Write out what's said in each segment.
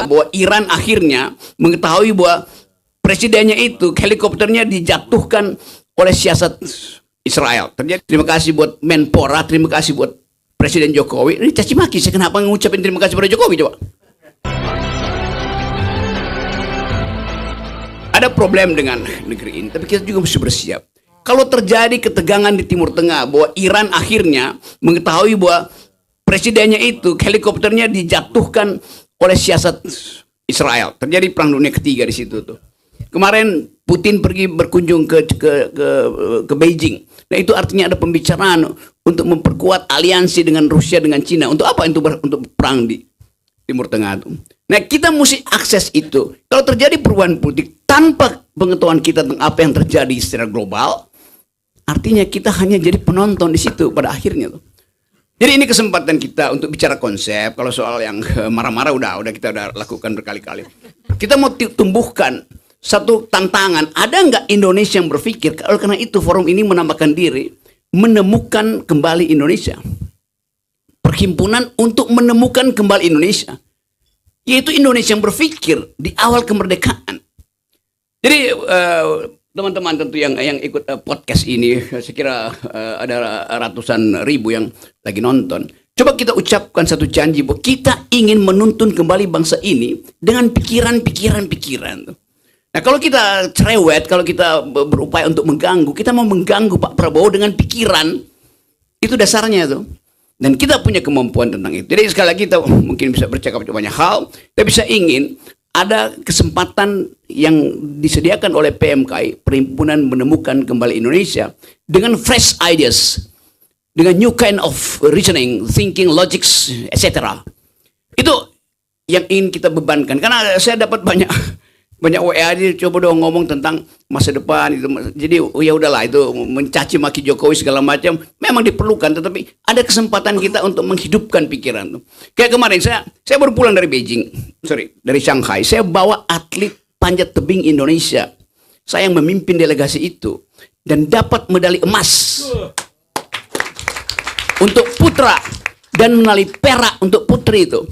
bahwa Iran akhirnya mengetahui bahwa presidennya itu helikopternya dijatuhkan oleh siasat Israel. Terima kasih buat Menpora, terima kasih buat Presiden Jokowi. Ini caci maki, saya kenapa ngucapin terima kasih pada Jokowi coba? Ada problem dengan negeri ini, tapi kita juga mesti bersiap. Kalau terjadi ketegangan di Timur Tengah, bahwa Iran akhirnya mengetahui bahwa presidennya itu helikopternya dijatuhkan oleh siasat Israel. Terjadi perang dunia ketiga di situ tuh. Kemarin Putin pergi berkunjung ke Beijing. Nah itu artinya ada pembicaraan untuk memperkuat aliansi dengan Rusia dengan Cina. Untuk apa? Untuk perang di Timur Tengah itu. Nah kita mesti akses itu. Kalau terjadi perubahan politik tanpa pengetahuan kita tentang apa yang terjadi secara global, artinya kita hanya jadi penonton di situ pada akhirnya tuh. Jadi ini kesempatan kita untuk bicara konsep. Kalau soal yang marah-marah udah kita lakukan berkali-kali. Kita mau tumbuhkan satu tantangan. Ada nggak Indonesia yang berpikir? Karena itu forum ini menambahkan diri menemukan kembali Indonesia. Perhimpunan untuk menemukan kembali Indonesia. Yaitu Indonesia yang berpikir di awal kemerdekaan. Jadi teman-teman tentu yang ikut podcast ini, saya kira ada ratusan ribu yang lagi nonton. Coba kita ucapkan satu janji bahwa kita ingin menuntun kembali bangsa ini dengan pikiran. Nah kalau kita cerewet, kalau kita berupaya untuk mengganggu, kita mau mengganggu Pak Prabowo dengan pikiran, itu dasarnya tuh. Dan kita punya kemampuan tentang itu. Jadi sekali lagi kita mungkin bisa bercakap banyak hal, kita bisa ingin ada kesempatan yang disediakan oleh PMKI, Perhimpunan Menemukan Kembali Indonesia, dengan fresh ideas, dengan new kind of reasoning, thinking, logics, etc. Itu yang ingin kita bebankan. Karena saya dapat banyak WA dia coba dong ngomong tentang masa depan itu. Jadi ya udahlah itu mencaci maki Jokowi segala macam memang diperlukan, tetapi ada kesempatan kita untuk menghidupkan pikiran tuh. Kayak kemarin saya baru pulang dari dari Shanghai. Saya bawa atlet panjat tebing Indonesia. Saya yang memimpin delegasi itu dan dapat medali emas untuk putra dan medali perak untuk putri itu.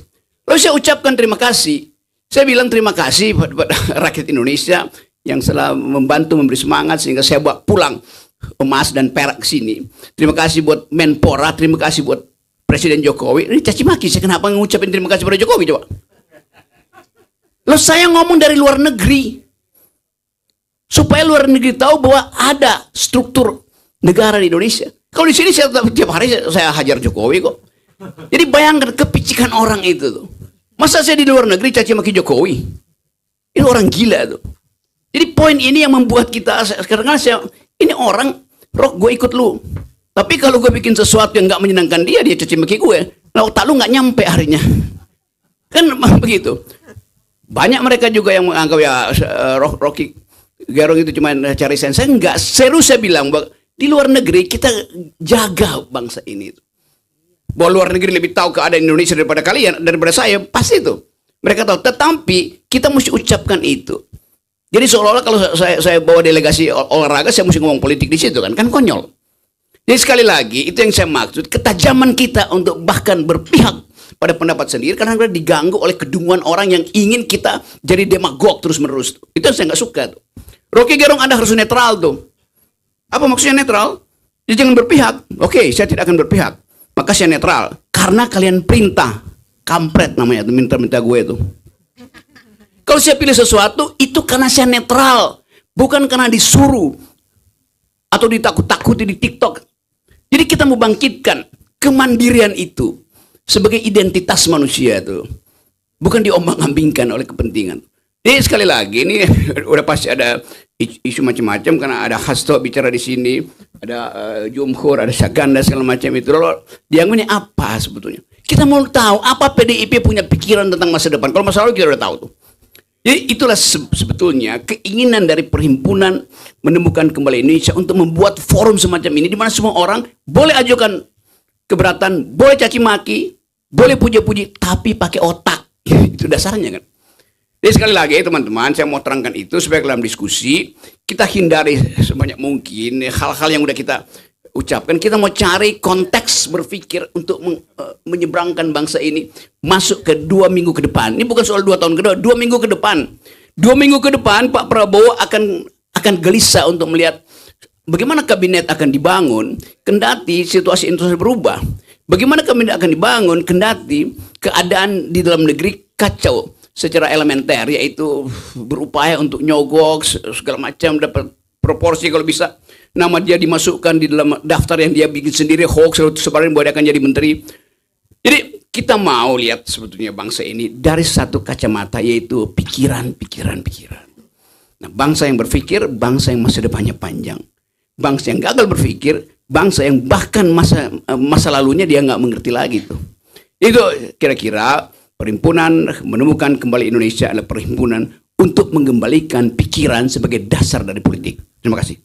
Lalu saya ucapkan terima kasih. Saya bilang terima kasih pada rakyat Indonesia yang telah membantu memberi semangat sehingga saya bawa pulang emas dan perak ke sini. Terima kasih buat Menpora, terima kasih buat Presiden Jokowi. Ini caci maki, saya kenapa ngucapin terima kasih pada Jokowi coba? Loh saya ngomong dari luar negeri. Supaya luar negeri tahu bahwa ada struktur negara di Indonesia. Kalau di sini saya tiap hari saya hajar Jokowi kok. Jadi bayangkan kepicikan orang itu tuh. Masa saya di luar negeri caci maki Jokowi? Ini orang gila tuh. Jadi poin ini yang membuat kita sekarang ini orang Rok gue ikut lu. Tapi kalau gue bikin sesuatu yang nggak menyenangkan dia caci maki gue. Nah otak lu nggak nyampe harinya. Kan begitu. Banyak mereka juga yang menganggap ya Rocky Gerung itu cuma cari sense. Enggak, serius saya bilang bahwa di luar negeri kita jaga bangsa ini. Bahwa luar negeri lebih tahu keadaan Indonesia daripada kalian, daripada saya, pasti itu. Mereka tahu, tetapi kita mesti ucapkan itu. Jadi seolah-olah kalau saya bawa delegasi olahraga, saya mesti ngomong politik di situ kan konyol. Jadi sekali lagi, itu yang saya maksud, ketajaman kita untuk bahkan berpihak pada pendapat sendiri, karena kita diganggu oleh kedunguan orang yang ingin kita jadi demagog terus-menerus. Itu yang saya nggak suka tuh. Rocky Gerung Anda harus netral tuh. Apa maksudnya netral? Jadi jangan berpihak. Oke, saya tidak akan berpihak. Maka saya netral. Karena kalian perintah. Kampret namanya itu, minta-minta gue itu. Kalau saya pilih sesuatu, itu karena saya netral. Bukan karena disuruh. Atau ditakut-takuti di TikTok. Jadi kita mau bangkitkan kemandirian itu. Sebagai identitas manusia itu. Bukan diombang-ambingkan oleh kepentingan. Jadi sekali lagi, ini udah pasti ada isu macam-macam. Karena ada Hasto bicara di sini. Ada Jumhur, ada Saganda segala macam itu. Lalu dia ini apa sebetulnya? Kita mau tahu apa PDIP punya pikiran tentang masa depan. Kalau masa lalu kita udah tahu tuh. Jadi itulah sebetulnya keinginan dari Perhimpunan Menemukan Kembali Indonesia untuk membuat forum semacam ini di mana semua orang boleh ajukan keberatan, boleh caci maki, boleh puji-puji, tapi pakai otak. Itu dasarnya kan. Jadi sekali lagi teman-teman, saya mau terangkan itu supaya dalam diskusi kita hindari sebanyak mungkin hal-hal yang udah kita ucapkan, kita mau cari konteks berpikir untuk menyeberangkan bangsa ini masuk ke 2 minggu ke depan. Ini bukan soal 2 tahun ke depan, 2 minggu ke depan. 2 minggu ke depan Pak Prabowo akan gelisah untuk melihat bagaimana kabinet akan dibangun kendati situasi internasional berubah. Bagaimana kabinet akan dibangun kendati keadaan di dalam negeri kacau secara elementer, yaitu berupaya untuk nyogok segala macam, dapat proporsi kalau bisa nama dia dimasukkan di dalam daftar yang dia bikin sendiri, hoax sebarin bahwa dia akan jadi menteri. Jadi kita mau lihat sebetulnya bangsa ini dari satu kacamata, yaitu pikiran. Nah, bangsa yang berpikir, bangsa yang masa depannya panjang. Bangsa yang gagal berpikir, bangsa yang bahkan masa lalunya dia nggak mengerti lagi tuh. Itu kira-kira perhimpunan menemukan kembali Indonesia adalah perhimpunan untuk mengembalikan pikiran sebagai dasar dari politik. Terima kasih.